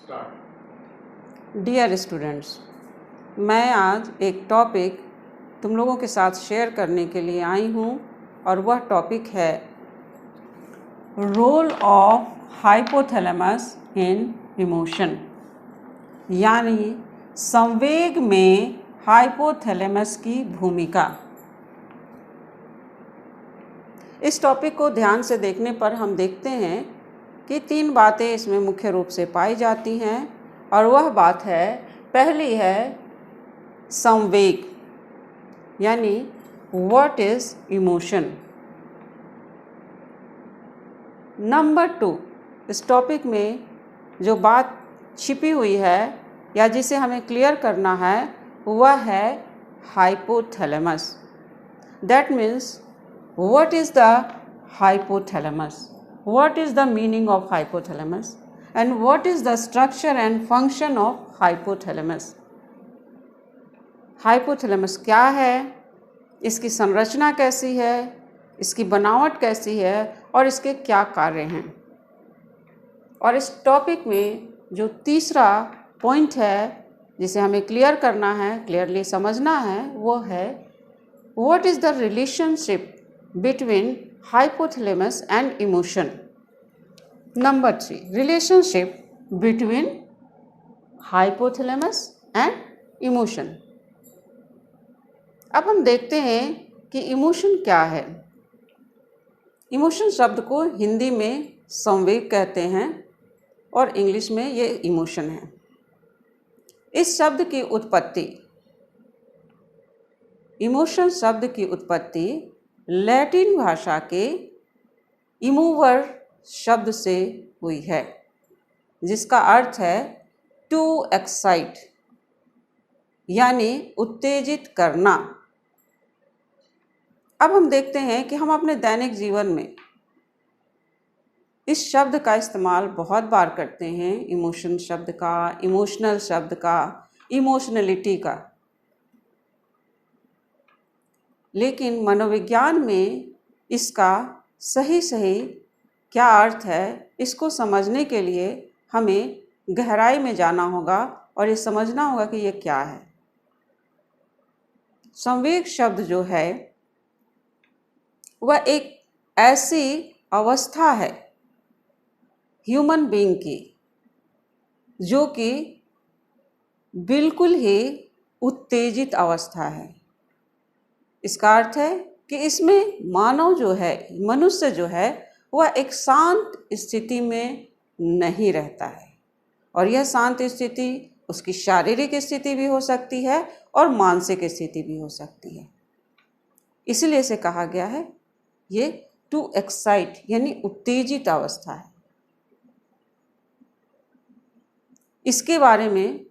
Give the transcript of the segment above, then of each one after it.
Dear students, मैं आज एक टॉपिक तुम लोगों के साथ शेयर करने के लिए आई हूँ और वह टॉपिक है role of hypothalamus in emotion, यानी संवेग में हाइपोथैलेमस की भूमिका। इस टॉपिक को ध्यान से देखने पर हम देखते हैं कि 3 बातें इसमें मुख्य रूप से पाई जाती हैं और वह बात है, पहली है संवेग, यानी व्हाट इज़ इमोशन। नंबर 2, इस टॉपिक में जो बात छिपी हुई है या जिसे हमें क्लियर करना है वह है hypothalamus. That means what is the hypothalamus, what is the meaning of hypothalamus, and what is the structure and function of hypothalamus। Hypothalamus क्या है, इसकी संरचना कैसी है, इसकी बनावट कैसी है और इसके क्या कार्य हैं। और इस टॉपिक में जो तीसरा पॉइंट है जिसे हमें क्लियर करना है, क्लियरली समझना है, वो है what is the relationship between hypothalamus and emotion। Number 3, relationship between hypothalamus and emotion। अब हम देखते हैं कि इमोशन क्या है। इमोशन शब्द को हिंदी में संवेग कहते हैं और इंग्लिश में ये इमोशन है। इस शब्द की उत्पत्ति, इमोशन शब्द की उत्पत्ति लैटिन भाषा के इमूवर शब्द से हुई है, जिसका अर्थ है टू एक्साइट, यानी उत्तेजित करना। अब हम देखते हैं कि हम अपने दैनिक जीवन में इस शब्द का इस्तेमाल बहुत बार करते हैं, इमोशन शब्द का, इमोशनल शब्द का, इमोशनलिटी का। लेकिन मनोविज्ञान में इसका सही क्या अर्थ है, इसको समझने के लिए हमें गहराई में जाना होगा और ये समझना होगा कि ये क्या है। संवेग शब्द जो है वह एक ऐसी अवस्था है ह्यूमन बीइंग की जो कि बिल्कुल ही उत्तेजित अवस्था है। इसका अर्थ है कि इसमें मानव जो है, मनुष्य जो है, वह एक शांत स्थिति में नहीं रहता है और यह शांत स्थिति उसकी शारीरिक स्थिति भी हो सकती है और मानसिक स्थिति भी हो सकती है। इसलिए इसे कहा गया है ये टू एक्साइट, यानी उत्तेजित अवस्था है। इसके बारे में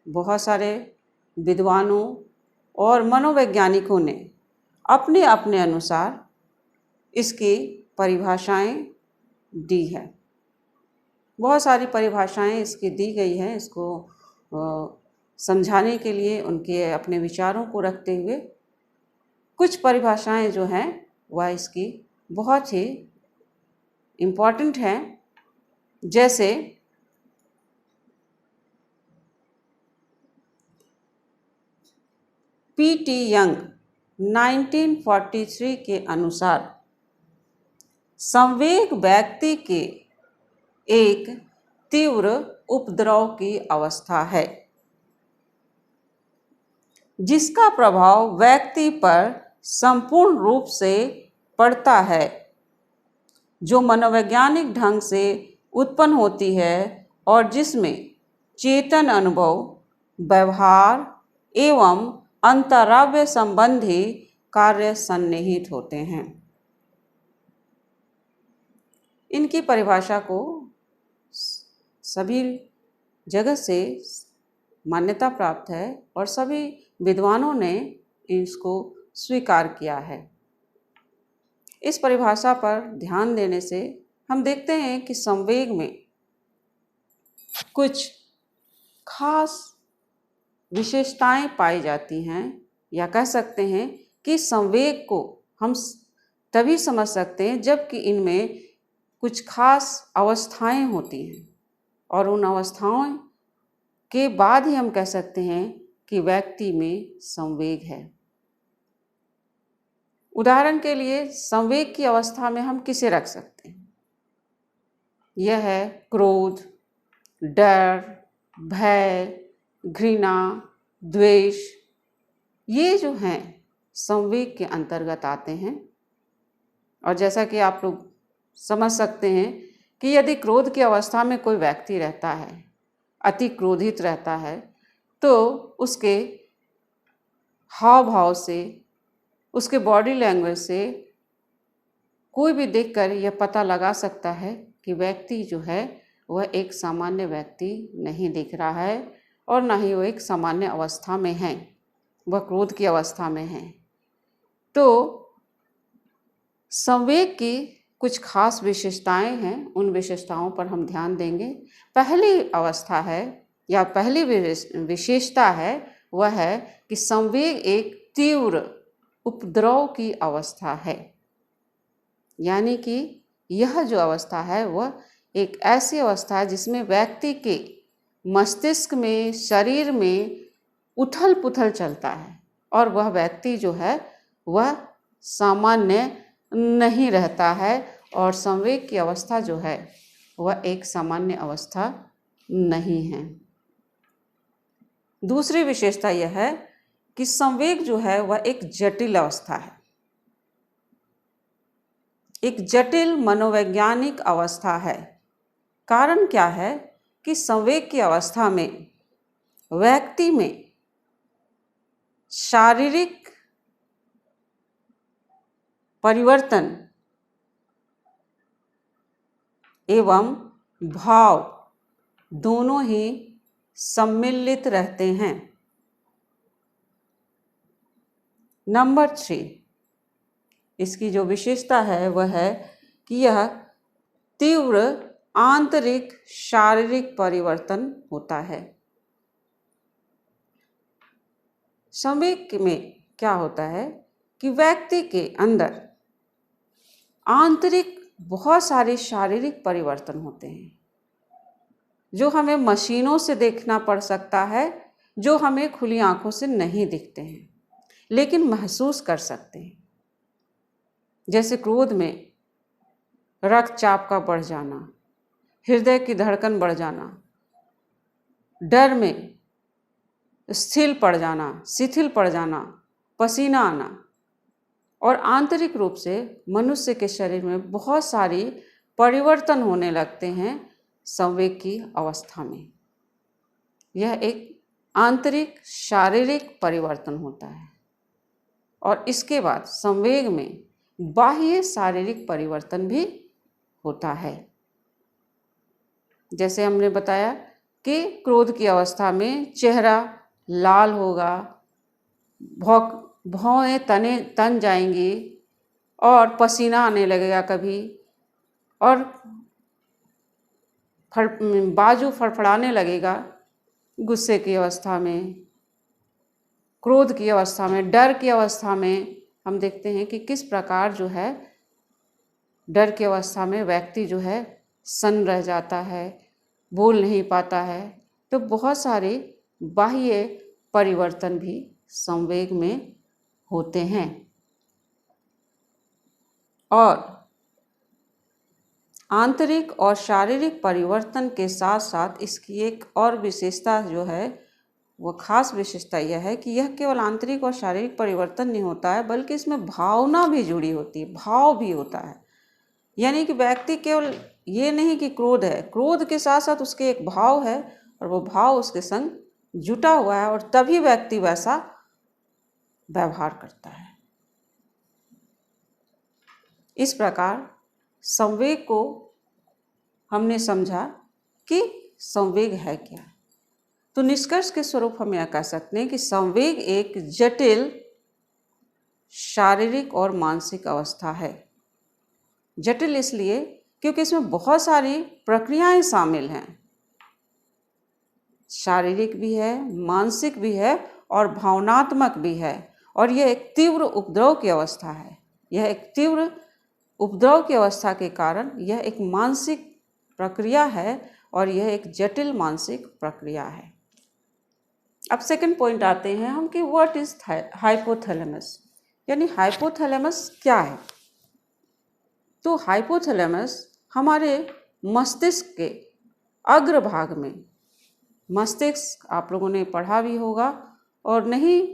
बहुत सारे विद्वानों और मनोवैज्ञानिकों ने अपने अपने अनुसार इसकी परिभाषाएं दी है। बहुत सारी परिभाषाएं इसकी दी गई हैं, इसको समझाने के लिए उनके अपने विचारों को रखते हुए कुछ परिभाषाएं जो हैं वह इसकी बहुत ही इम्पॉर्टेंट हैं। जैसे P.T. यंग 1943 के अनुसार संवेग व्यक्ति के एक तीव्र उपद्रव की अवस्था है जिसका प्रभाव व्यक्ति पर संपूर्ण रूप से पड़ता है, जो मनोवैज्ञानिक ढंग से उत्पन्न होती है और जिसमें चेतन अनुभव, व्यवहार एवं अंतराव्य संबंधी कार्य सन्निहित होते हैं। इनकी परिभाषा को सभी जगह से मान्यता प्राप्त है और सभी विद्वानों ने इसको स्वीकार किया है। इस परिभाषा पर ध्यान देने से हम देखते हैं कि संवेग में कुछ खास विशेषताएं पाई जाती हैं, या कह सकते हैं कि संवेग को हम तभी समझ सकते हैं जबकि इनमें कुछ खास अवस्थाएं होती हैं। और उन अवस्थाओं के बाद ही हम कह सकते हैं कि व्यक्ति में संवेग है। उदाहरण के लिए संवेग की अवस्था में हम किसे रख सकते हैं? यह है क्रोध, डर, भय, घृणा, द्वेष। ये जो हैं संवेग के अंतर्गत आते हैं। और जैसा कि आप लोग समझ सकते हैं कि यदि क्रोध की अवस्था में कोई व्यक्ति रहता है, अति क्रोधित रहता है, तो उसके हाव भाव से, उसके बॉडी लैंग्वेज से कोई भी देखकर यह पता लगा सकता है कि व्यक्ति जो है वह एक सामान्य व्यक्ति नहीं दिख रहा है और ना ही वो एक सामान्य अवस्था में है, वह क्रोध की अवस्था में है। तो संवेग की कुछ खास विशेषताएं हैं, उन विशेषताओं पर हम ध्यान देंगे। पहली अवस्था है या पहली विशेषता है वह है कि संवेग एक तीव्र उपद्रव की अवस्था है। यानी कि यह जो अवस्था है वह एक ऐसी अवस्था है जिसमें व्यक्ति के मस्तिष्क में, शरीर में उथल पुथल चलता है और वह व्यक्ति जो है वह सामान्य नहीं रहता है और संवेग की अवस्था जो है वह एक सामान्य अवस्था नहीं है। दूसरी विशेषता यह है कि संवेग जो है वह एक जटिल अवस्था है, एक जटिल मनोवैज्ञानिक अवस्था है। कारण क्या है कि संवेग की अवस्था में व्यक्ति में शारीरिक परिवर्तन एवं भाव दोनों ही सम्मिलित रहते हैं। नंबर 3, इसकी जो विशेषता है वह है कि यह तीव्र आंतरिक शारीरिक परिवर्तन होता है। संवेग में क्या होता है कि व्यक्ति के अंदर आंतरिक बहुत सारे शारीरिक परिवर्तन होते हैं जो हमें मशीनों से देखना पड़ सकता है, जो हमें खुली आंखों से नहीं दिखते हैं लेकिन महसूस कर सकते हैं। जैसे क्रोध में रक्तचाप का बढ़ जाना, हृदय की धड़कन बढ़ जाना, डर में शिथिल पड़ जाना, पसीना आना, और आंतरिक रूप से मनुष्य के शरीर में बहुत सारी परिवर्तन होने लगते हैं संवेग की अवस्था में। यह एक आंतरिक शारीरिक परिवर्तन होता है और इसके बाद संवेग में बाह्य शारीरिक परिवर्तन भी होता है। जैसे हमने बताया कि क्रोध की अवस्था में चेहरा लाल होगा, भौहें तन जाएंगी और पसीना आने लगेगा कभी, और बाजू फड़फड़ाने लगेगा गुस्से की अवस्था में। क्रोध की अवस्था में, डर की अवस्था में हम देखते हैं कि किस प्रकार जो है डर की अवस्था में व्यक्ति जो है सन्न रह जाता है, बोल नहीं पाता है। तो बहुत सारे बाह्य परिवर्तन भी संवेग में होते हैं। और आंतरिक और शारीरिक परिवर्तन के साथ साथ इसकी एक और विशेषता जो है वो खास विशेषता यह है कि यह केवल आंतरिक और शारीरिक परिवर्तन नहीं होता है बल्कि इसमें भावना भी जुड़ी होती है, भाव भी होता है। यानी कि व्यक्ति केवल ये नहीं कि क्रोध है, क्रोध के साथ साथ उसके एक भाव है और वो भाव उसके संग जुटा हुआ है और तभी व्यक्ति वैसा व्यवहार करता है। इस प्रकार संवेग को हमने समझा कि संवेग है क्या। तो निष्कर्ष के स्वरूप हम यह कह सकते हैं कि संवेग एक जटिल शारीरिक और मानसिक अवस्था है। जटिल इसलिए क्योंकि इसमें बहुत सारी प्रक्रियाएं शामिल हैं, शारीरिक भी है, मानसिक भी है और भावनात्मक भी है। और यह एक तीव्र उपद्रव की अवस्था है। यह एक तीव्र उपद्रव की अवस्था के कारण यह एक मानसिक प्रक्रिया है और यह एक जटिल मानसिक प्रक्रिया है। अब सेकंड पॉइंट आते हैं हम कि व्हाट इज हाइपोथैलेमस, यानी हाइपोथैलेमस क्या है। तो हाइपोथैलेमस हमारे मस्तिष्क के अग्रभाग में, मस्तिष्क आप लोगों ने पढ़ा भी होगा और नहीं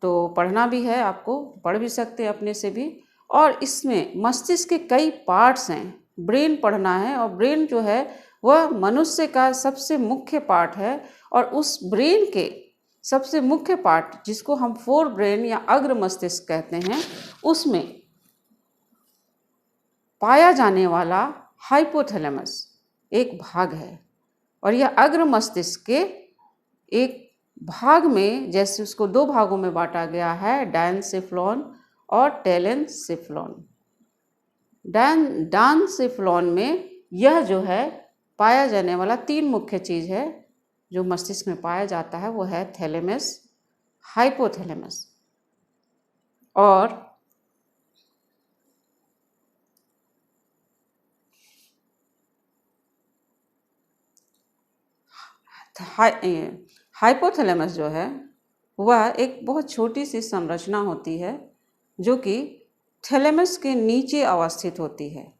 तो पढ़ना भी है, आपको पढ़ भी सकते हैं अपने से भी। और इसमें मस्तिष्क के कई पार्ट्स हैं, ब्रेन पढ़ना है और ब्रेन जो है वह मनुष्य का सबसे मुख्य पार्ट है। और उस ब्रेन के सबसे मुख्य पार्ट जिसको हम फोर ब्रेन या अग्र मस्तिष्क कहते हैं, उसमें पाया जाने वाला हाइपोथैलेमस एक भाग है। और यह अग्र मस्तिष्क के एक भाग में, जैसे उसको दो भागों में बांटा गया है, डायनसेफ्लॉन और टेलेनसेफ्लॉन। डायनसेफ्लॉन में यह जो है पाया जाने वाला तीन मुख्य चीज़ है जो मस्तिष्क में पाया जाता है, वो है थैलेमस, हाइपोथैलेमस और हाइपोथैलेमस जो है वह एक बहुत छोटी सी संरचना होती है जो कि थैलेमस के नीचे अवस्थित होती है,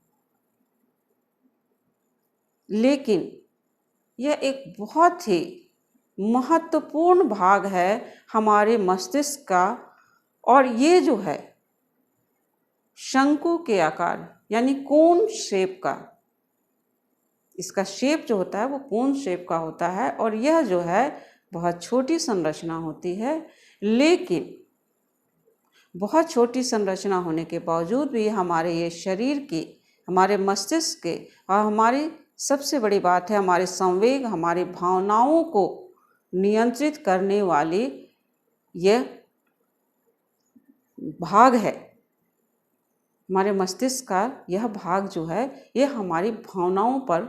लेकिन यह एक बहुत ही महत्वपूर्ण भाग है हमारे मस्तिष्क का। और ये जो है शंकु के आकार यानी कोन शेप का, इसका शेप जो होता है वो कोन शेप का होता है। और यह जो है बहुत छोटी संरचना होती है, लेकिन बहुत छोटी संरचना होने के बावजूद भी हमारे ये शरीर की, हमारे मस्तिष्क के और हमारी सबसे बड़ी बात है हमारे संवेग, हमारी भावनाओं को नियंत्रित करने वाली यह भाग है। हमारे मस्तिष्क का यह भाग जो है ये हमारी भावनाओं पर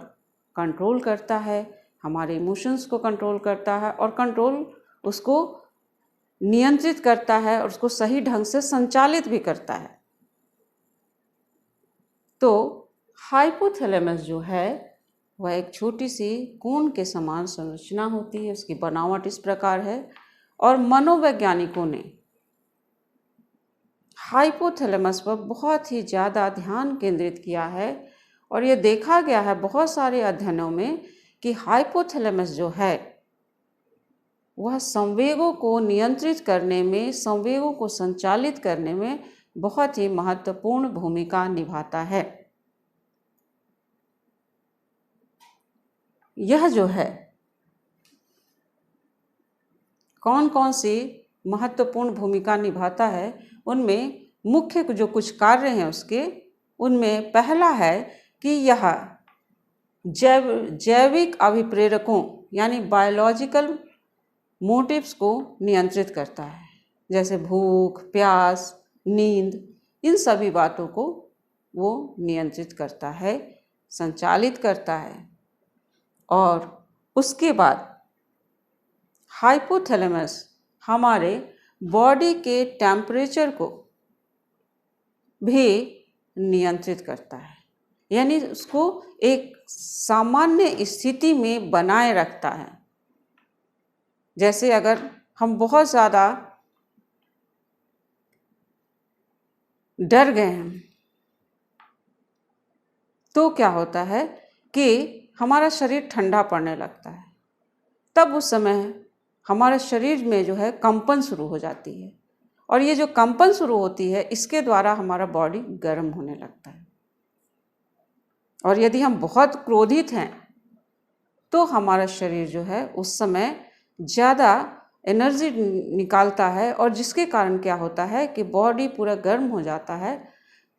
कंट्रोल करता है, हमारे इमोशंस को कंट्रोल करता है और कंट्रोल उसको नियंत्रित करता है और उसको सही ढंग से संचालित भी करता है। तो हाइपोथैलेमस जो है वह एक छोटी सी कोन के समान संरचना होती है, उसकी बनावट इस प्रकार है। और मनोवैज्ञानिकों ने हाइपोथैलेमस पर बहुत ही ज़्यादा ध्यान केंद्रित किया है और ये देखा गया है बहुत सारे अध्ययनों में कि हाइपोथैलेमस जो है वह संवेगों को नियंत्रित करने में, संवेगों को संचालित करने में बहुत ही महत्वपूर्ण भूमिका निभाता है। यह जो है कौन कौन सी महत्वपूर्ण भूमिका निभाता है, उनमें मुख्य जो कुछ कार्य हैं उसके, उनमें पहला है कि यह जैविक अभिप्रेरकों यानी बायोलॉजिकल मोटिव्स को नियंत्रित करता है, जैसे भूख, प्यास, नींद, इन सभी बातों को वो नियंत्रित करता है, संचालित करता है। और उसके बाद हाइपोथैलेमस हमारे बॉडी के टेम्परेचर को भी नियंत्रित करता है, यानी उसको एक सामान्य स्थिति में बनाए रखता है। जैसे अगर हम बहुत ज़्यादा डर गए हैं तो क्या होता है कि हमारा शरीर ठंडा पड़ने लगता है, तब उस समय हमारे शरीर में जो है कंपन शुरू हो जाती है और ये जो कंपन शुरू होती है इसके द्वारा हमारा बॉडी गर्म होने लगता है। और यदि हम बहुत क्रोधित हैं तो हमारा शरीर जो है उस समय ज़्यादा एनर्जी निकालता है और जिसके कारण क्या होता है कि बॉडी पूरा गर्म हो जाता है।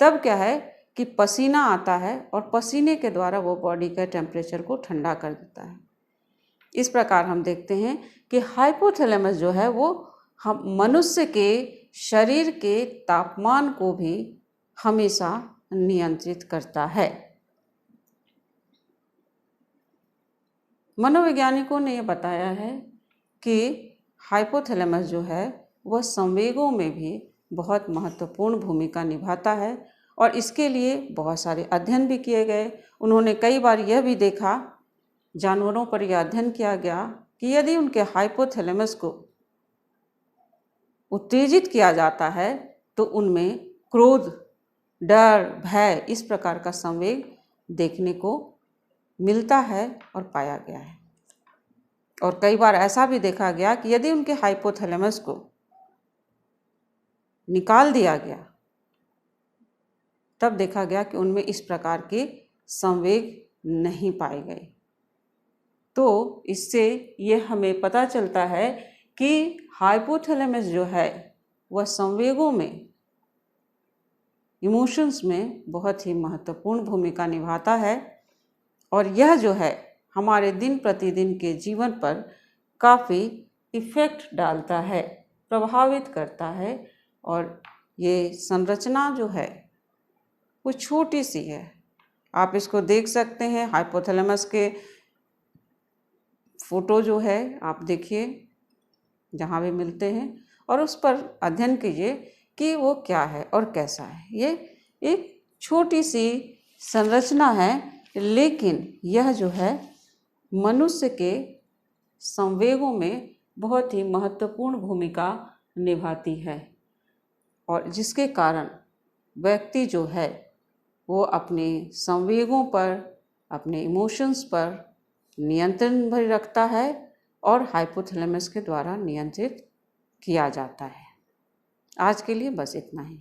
तब क्या है कि पसीना आता है और पसीने के द्वारा वो बॉडी के टेम्परेचर को ठंडा कर देता है। इस प्रकार हम देखते हैं कि हाइपोथैलेमस जो है वो हम मनुष्य के शरीर के तापमान को भी हमेशा नियंत्रित करता है। मनोवैज्ञानिकों ने यह बताया है कि हाइपोथैलेमस जो है वह संवेगों में भी बहुत महत्वपूर्ण भूमिका निभाता है और इसके लिए बहुत सारे अध्ययन भी किए गए। उन्होंने कई बार यह भी देखा जानवरों पर यह अध्ययन किया गया कि यदि उनके हाइपोथैलेमस को उत्तेजित किया जाता है तो उनमें क्रोध, डर, भय इस प्रकार का संवेग देखने को मिलता है और पाया गया है। और कई बार ऐसा भी देखा गया कि यदि उनके हाइपोथैलेमस को निकाल दिया गया तब देखा गया कि उनमें इस प्रकार के संवेग नहीं पाए गए। तो इससे ये हमें पता चलता है कि हाइपोथैलेमस जो है वह संवेगों में, इमोशंस में बहुत ही महत्वपूर्ण भूमिका निभाता है और यह जो है हमारे दिन प्रतिदिन के जीवन पर काफ़ी इफ़ेक्ट डालता है, प्रभावित करता है। और ये संरचना जो है वो छोटी सी है, आप इसको देख सकते हैं। हाइपोथैलेमस के फोटो जो है आप देखिए जहाँ भी मिलते हैं और उस पर अध्ययन कीजिए कि वो क्या है और कैसा है। ये एक छोटी सी संरचना है, लेकिन यह जो है मनुष्य के संवेगों में बहुत ही महत्वपूर्ण भूमिका निभाती है और जिसके कारण व्यक्ति जो है वो अपने संवेगों पर, अपने इमोशंस पर नियंत्रण भी रखता है और हाइपोथैलेमस के द्वारा नियंत्रित किया जाता है। आज के लिए बस इतना ही।